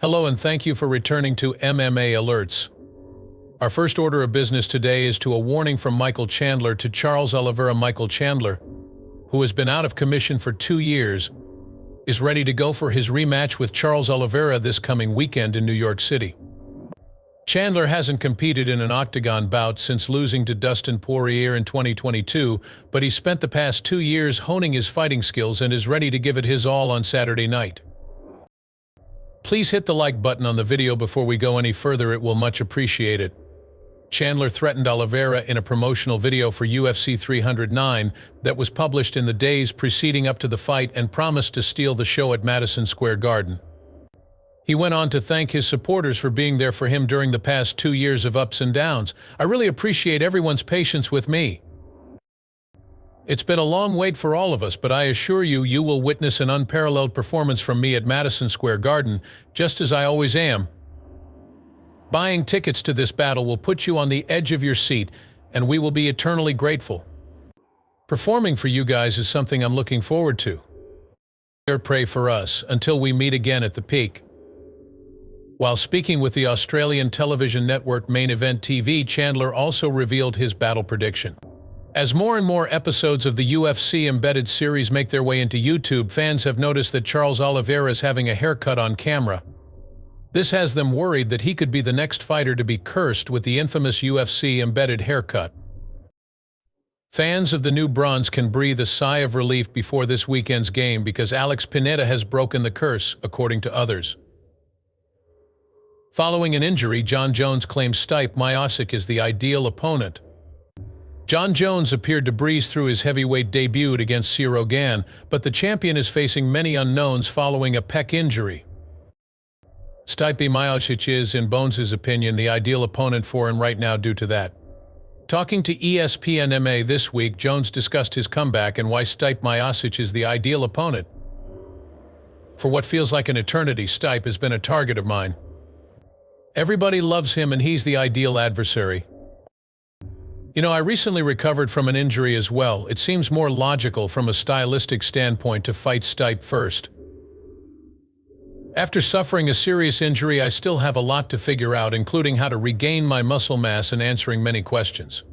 Hello and thank you for returning to MMA Alerts. Our first order of business today is to a warning from Michael Chandler to Charles Oliveira. Michael Chandler, who has been out of commission for 2 years, is ready to go for his rematch with Charles Oliveira this coming weekend in New York City. Chandler hasn't competed in an octagon bout since losing to Dustin Poirier in 2022, but he spent the past 2 years honing his fighting skills and is ready to give it his all on Saturday night. Please hit the like button on the video before we go any further, it will much appreciate it. Chandler threatened Oliveira in a promotional video for UFC 309 that was published in the days preceding up to the fight and promised to steal the show at Madison Square Garden. He went on to thank his supporters for being there for him during the past 2 years of ups and downs. I really appreciate everyone's patience with me. It's been a long wait for all of us, but I assure you, you will witness an unparalleled performance from me at Madison Square Garden, just as I always am. Buying tickets to this battle will put you on the edge of your seat, and we will be eternally grateful. Performing for you guys is something I'm looking forward to. Pray for us until we meet again at the peak. While speaking with the Australian television network Main Event TV, Chandler also revealed his battle prediction. As more and more episodes of the UFC embedded series make their way into YouTube, fans have noticed that Charles Oliveira is having a haircut on camera. This has them worried that he could be the next fighter to be cursed with the infamous UFC embedded haircut. Fans of the new bronze can breathe a sigh of relief before this weekend's game because Alex Pereira has broken the curse, according to others. Following an injury, Jon Jones claims Stipe Miocic is the ideal opponent. Jon Jones appeared to breeze through his heavyweight debut against Ciryl Gane, but the champion is facing many unknowns following a pec injury. Stipe Miocic is, in Bones' opinion, the ideal opponent for him right now due to that. Talking to ESPN MMA this week, Jones discussed his comeback and why Stipe Miocic is the ideal opponent. For what feels like an eternity, Stipe has been a target of mine. Everybody loves him and he's the ideal adversary. You know, I recently recovered from an injury as well. It seems more logical from a stylistic standpoint to fight Stipe first. After suffering a serious injury, I still have a lot to figure out, including how to regain my muscle mass and answering many questions.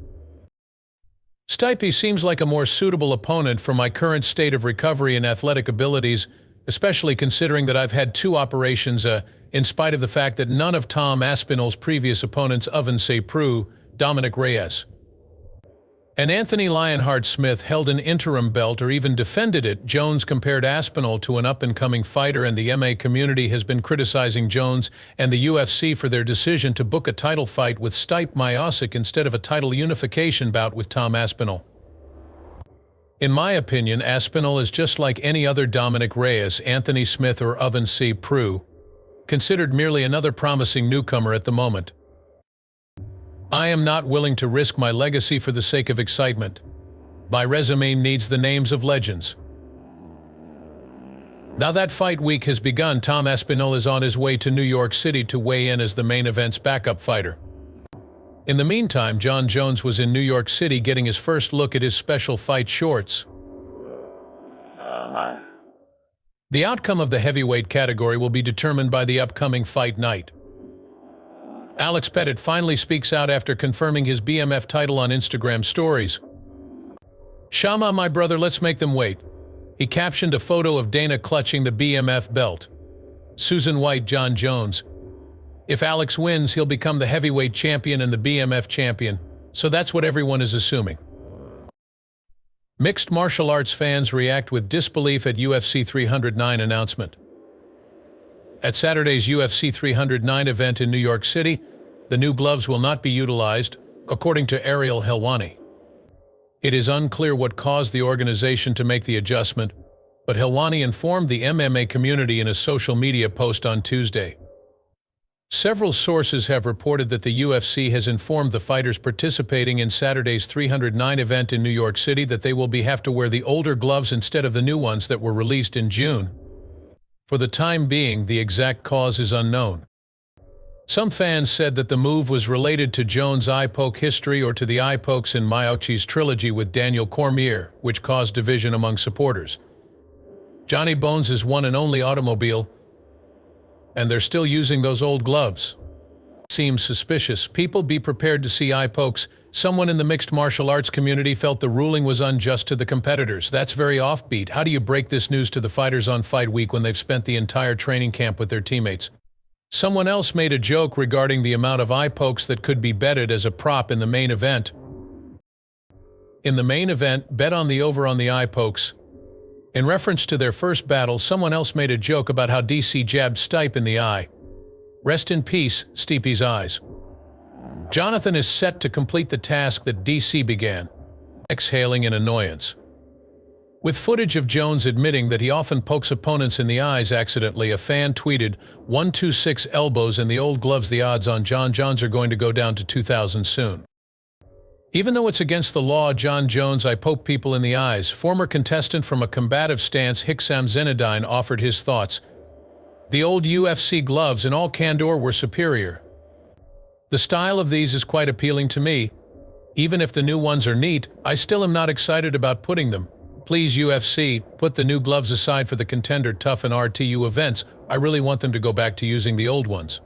Stipe seems like a more suitable opponent for my current state of recovery and athletic abilities, especially considering that I've had 2 operations, in spite of the fact that none of Tom Aspinall's previous opponents, FIANCÉ Prue, Dominic Reyes, and Anthony Lionheart Smith held an interim belt or even defended it. Jones compared Aspinall to an up-and-coming fighter, and the MMA community has been criticizing Jones and the UFC for their decision to book a title fight with Stipe Miocic instead of a title unification bout with Tom Aspinall. In my opinion, Aspinall is just like any other Dominic Reyes, Anthony Smith, or FIANCÉ Prue, considered merely another promising newcomer at the moment. I am not willing to risk my legacy for the sake of excitement. My resume needs the names of legends. Now that fight week has begun, Tom Aspinall is on his way to New York City to weigh in as the main event's backup fighter. In the meantime, Jon Jones was in New York City getting his first look at his special fight shorts. The outcome of the heavyweight category will be determined by the upcoming fight night. Alex Pereira finally speaks out after confirming his BMF title on Instagram stories. "Shama, my brother, let's make them wait." He captioned a photo of Dana clutching the BMF belt. Susan White, Jon Jones. If Alex wins, he'll become the heavyweight champion and the BMF champion, so that's what everyone is assuming. Mixed martial arts fans react with disbelief at UFC 309 announcement. At Saturday's UFC 309 event in New York City, the new gloves will not be utilized, according to Ariel Helwani. It is unclear what caused the organization to make the adjustment, but Helwani informed the MMA community in a social media post on Tuesday. Several sources have reported that the UFC has informed the fighters participating in Saturday's 309 event in New York City that they will have to wear the older gloves instead of the new ones that were released in June. For the time being, the exact cause is unknown. Some fans said that the move was related to Jones' eye poke history or to the eye pokes in Miocic's trilogy with Daniel Cormier, which caused division among supporters. Johnny Bones' one and only automobile. And they're still using those old gloves. Seems suspicious. People be prepared to see eye pokes. Someone in the mixed martial arts community felt the ruling was unjust to the competitors. That's very offbeat. How do you break this news to the fighters on fight week when they've spent the entire training camp with their teammates? Someone else made a joke regarding the amount of eye pokes that could be betted as a prop in the main event. In the main event, bet on the over on the eye pokes. In reference to their first battle, someone else made a joke about how DC jabbed Stipe in the eye. Rest in peace, Stipe's eyes. Jonathan is set to complete the task that DC began, exhaling in annoyance. With footage of Jones admitting that he often pokes opponents in the eyes accidentally, a fan tweeted, 126 elbows in the old gloves, the odds on Jon Jones are going to go down to 2,000 soon. Even though it's against the law, Jon Jones, I poke people in the eyes. Former contestant from a combative stance Hiksam Zenedine offered his thoughts. The old UFC gloves in all candor were superior. The style of these is quite appealing to me. Even if the new ones are neat, I still am not excited about putting them. Please UFC, put the new gloves aside for the Contender Tough and RTU events. I really want them to go back to using the old ones.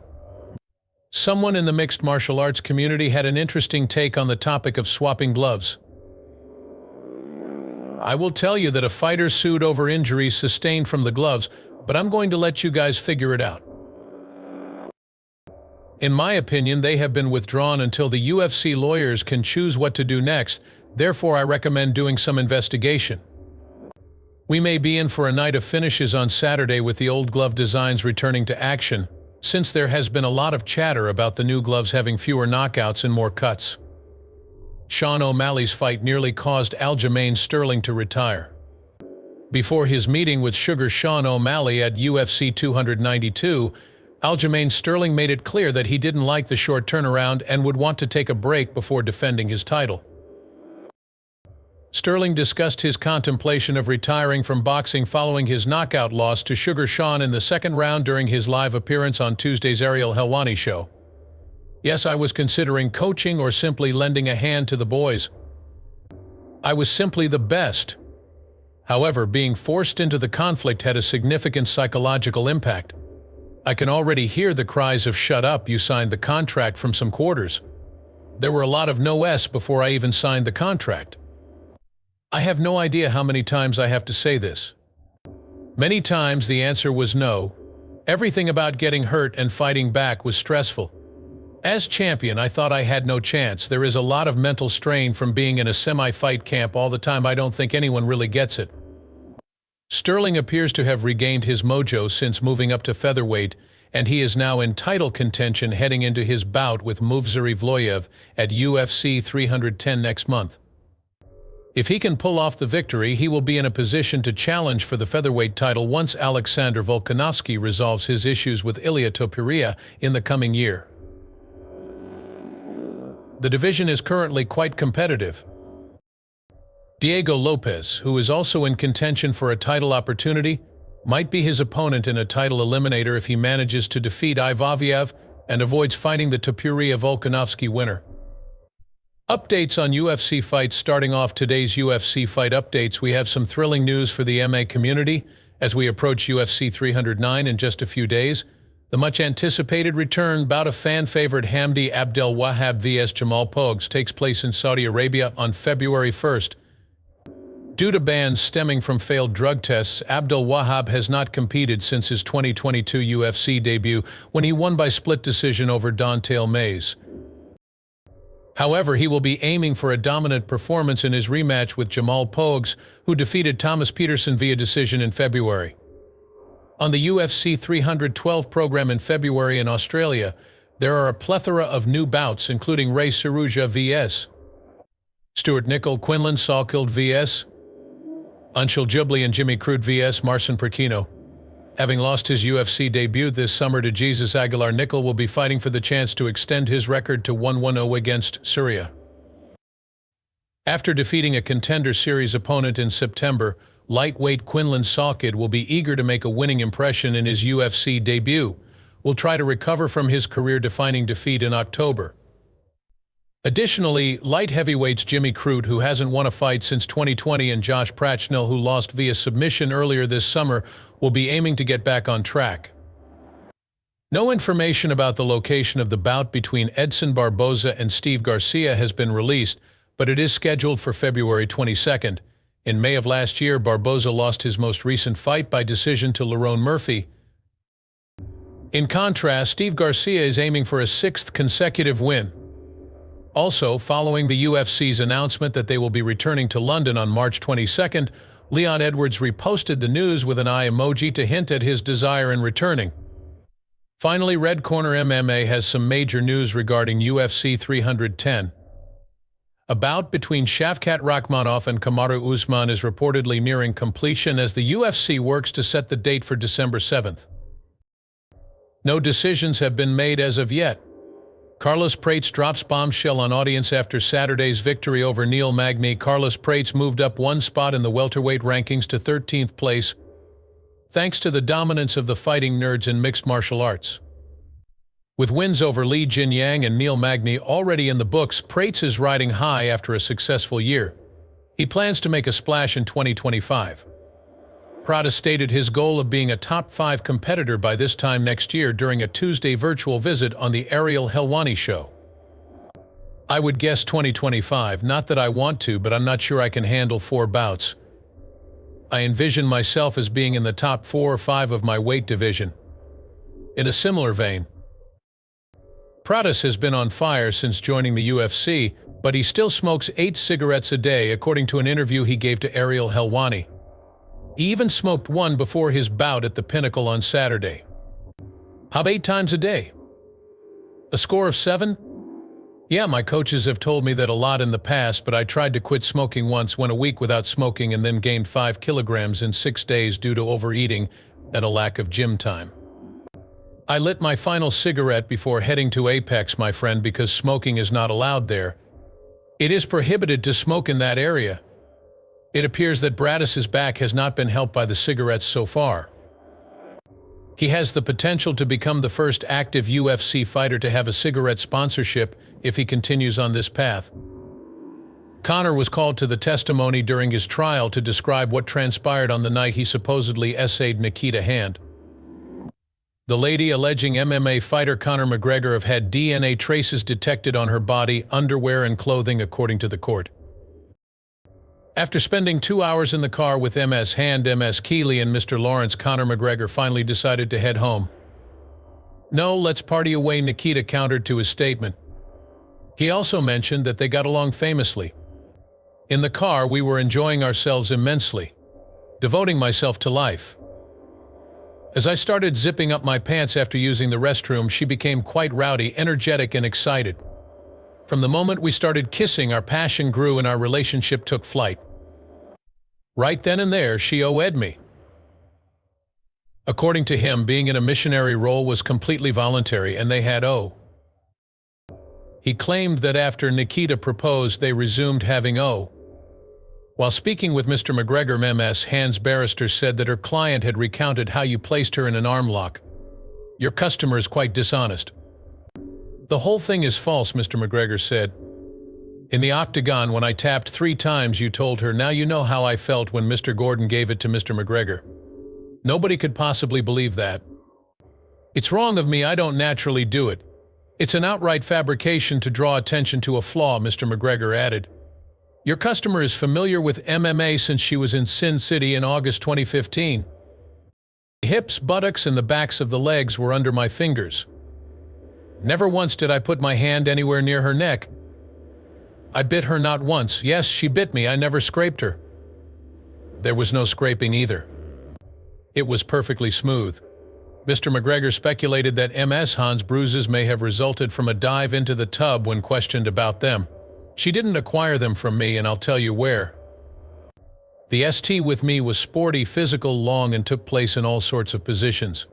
Someone in the mixed martial arts community had an interesting take on the topic of swapping gloves. I will tell you that a fighter sued over injuries sustained from the gloves, but I'm going to let you guys figure it out. In my opinion, they have been withdrawn until the UFC lawyers can choose what to do next. Therefore, I recommend doing some investigation. We may be in for a night of finishes on Saturday with the old glove designs returning to action, since there has been a lot of chatter about the new gloves having fewer knockouts and more cuts. Sean O'Malley's fight nearly caused Aljamain Sterling to retire. Before his meeting with Sugar Sean O'Malley at UFC 292, Aljamain Sterling made it clear that he didn't like the short turnaround and would want to take a break before defending his title. Sterling discussed his contemplation of retiring from boxing following his knockout loss to Sugar Sean in the second round during his live appearance on Tuesday's Ariel Helwani show. Yes, I was considering coaching or simply lending a hand to the boys. I was simply the best. However, being forced into the conflict had a significant psychological impact. I can already hear the cries of "shut up, you signed the contract" from some quarters. There were a lot of no S before I even signed the contract. I have no idea how many times I have to say this. Many times the answer was no. Everything about getting hurt and fighting back was stressful. As champion, I thought I had no chance. There is a lot of mental strain from being in a semi-fight camp all the time. I don't think anyone really gets it. Sterling appears to have regained his mojo since moving up to featherweight, and he is now in title contention heading into his bout with Movsar Evloev at UFC 310 next month. If he can pull off the victory, he will be in a position to challenge for the featherweight title once Alexander Volkanovski resolves his issues with Ilia Topuria in the coming year. The division is currently quite competitive. Diego Lopez, who is also in contention for a title opportunity, might be his opponent in a title eliminator if he manages to defeat Ivaviev and avoids fighting the Topuria-Volkanovski winner. Updates on UFC fights. Starting off today's UFC fight updates, we have some thrilling news for the MMA community as we approach UFC 309 in just a few days. The much-anticipated return bout of fan-favorite Hamdi Abdelwahab vs Jamal Pogues takes place in Saudi Arabia on February 1st. Due to bans stemming from failed drug tests, Abdelwahab has not competed since his 2022 UFC debut when he won by split decision over Don'Tale Mayes. However, he will be aiming for a dominant performance in his rematch with Jamal Pogues, who defeated Thomas Peterson via decision in February. On the UFC 312 program in February in Australia, there are a plethora of new bouts, including Ray Saruja vs. Stuart Nicol, Quinlan Salkild vs. Anshul Jubli, and Jimmy Crute vs. Marcin Perkino. Having lost his UFC debut this summer to Jesus Aguilar, Nicol will be fighting for the chance to extend his record to 1-1-0 against Surya. After defeating a Contender Series opponent in September, lightweight Quinlan Salkild will be eager to make a winning impression in his UFC debut. Will try to recover from his career-defining defeat in October. Additionally, light heavyweights Jimmy Crute, who hasn't won a fight since 2020, and Josh Prachnell, who lost via submission earlier this summer, will be aiming to get back on track. No information about the location of the bout between Edson Barboza and Steve Garcia has been released, but it is scheduled for February 22nd. In May of last year, Barboza lost his most recent fight by decision to Lerone Murphy. In contrast, Steve Garcia is aiming for a 6th consecutive win. Also, following the UFC's announcement that they will be returning to London on March 22nd, Leon Edwards reposted the news with an eye emoji to hint at his desire in returning. Finally, Red Corner MMA has some major news regarding UFC 310. A bout between Shavkat Rakhmonov and Kamaru Usman is reportedly nearing completion as the UFC works to set the date for December 7th. No decisions have been made as of yet. Carlos Prates drops bombshell on audience after Saturday's victory over Neil Magny. Carlos Prates moved up one spot in the welterweight rankings to 13th place, thanks to the dominance of the fighting nerds in mixed martial arts. With wins over Li Jinyang and Neil Magny already in the books, Prates is riding high after a successful year. He plans to make a splash in 2025. Prates stated his goal of being a top 5 competitor by this time next year during a Tuesday virtual visit on the Ariel Helwani show. I would guess 2025, not that I want to, but I'm not sure I can handle 4 bouts. I envision myself as being in the top 4 or 5 of my weight division. In a similar vein, Prates has been on fire since joining the UFC, but he still smokes 8 cigarettes a day, according to an interview he gave to Ariel Helwani. He even smoked one before his bout at the Pinnacle on Saturday. How about 8 times a day? A score of 7? Yeah, my coaches have told me that a lot in the past, but I tried to quit smoking once, went a week without smoking, and then gained 5 kilograms in 6 days due to overeating and a lack of gym time. I lit my final cigarette before heading to Apex, my friend, because smoking is not allowed there. It is prohibited to smoke in that area. It appears that Prates' back has not been helped by the cigarettes so far. He has the potential to become the first active UFC fighter to have a cigarette sponsorship if he continues on this path. Conor was called to the testimony during his trial to describe what transpired on the night he supposedly essayed Nikita Hand. The lady alleging MMA fighter Conor McGregor have had DNA traces detected on her body, underwear, and clothing, according to the court. After spending 2 hours in the car with MS Hand, MS Keeley, and Mr. Lawrence, Conor McGregor finally decided to head home. No, let's party away, Nikita countered to his statement. He also mentioned that they got along famously. In the car, we were enjoying ourselves immensely, devoting myself to life. As I started zipping up my pants after using the restroom, she became quite rowdy, energetic, and excited. From the moment we started kissing, our passion grew and our relationship took flight. Right then and there, she OE'd me. According to him, being in a missionary role was completely voluntary, and they had O. He claimed that after Nikita proposed, they resumed having O. While speaking with Mr. McGregor, MS Hand's barrister said that her client had recounted how you placed her in an arm lock. Your customer is quite dishonest. The whole thing is false, Mr. McGregor said. In the octagon, when I tapped 3 times, you told her, now you know how I felt when Mr. Gordon gave it to Mr. McGregor. Nobody could possibly believe that. It's wrong of me, I don't naturally do it. It's an outright fabrication to draw attention to a flaw, Mr. McGregor added. Your customer is familiar with MMA since she was in Sin City in August 2015. The hips, buttocks, and the backs of the legs were under my fingers. Never once did I put my hand anywhere near her neck. I bit her not once. Yes, she bit me, I never scraped her. There was no scraping either. It was perfectly smooth. Mr. McGregor speculated that MS Hand's bruises may have resulted from a dive into the tub when questioned about them. She didn't acquire them from me, and I'll tell you where. The ST with me was sporty, physical, long, and took place in all sorts of positions.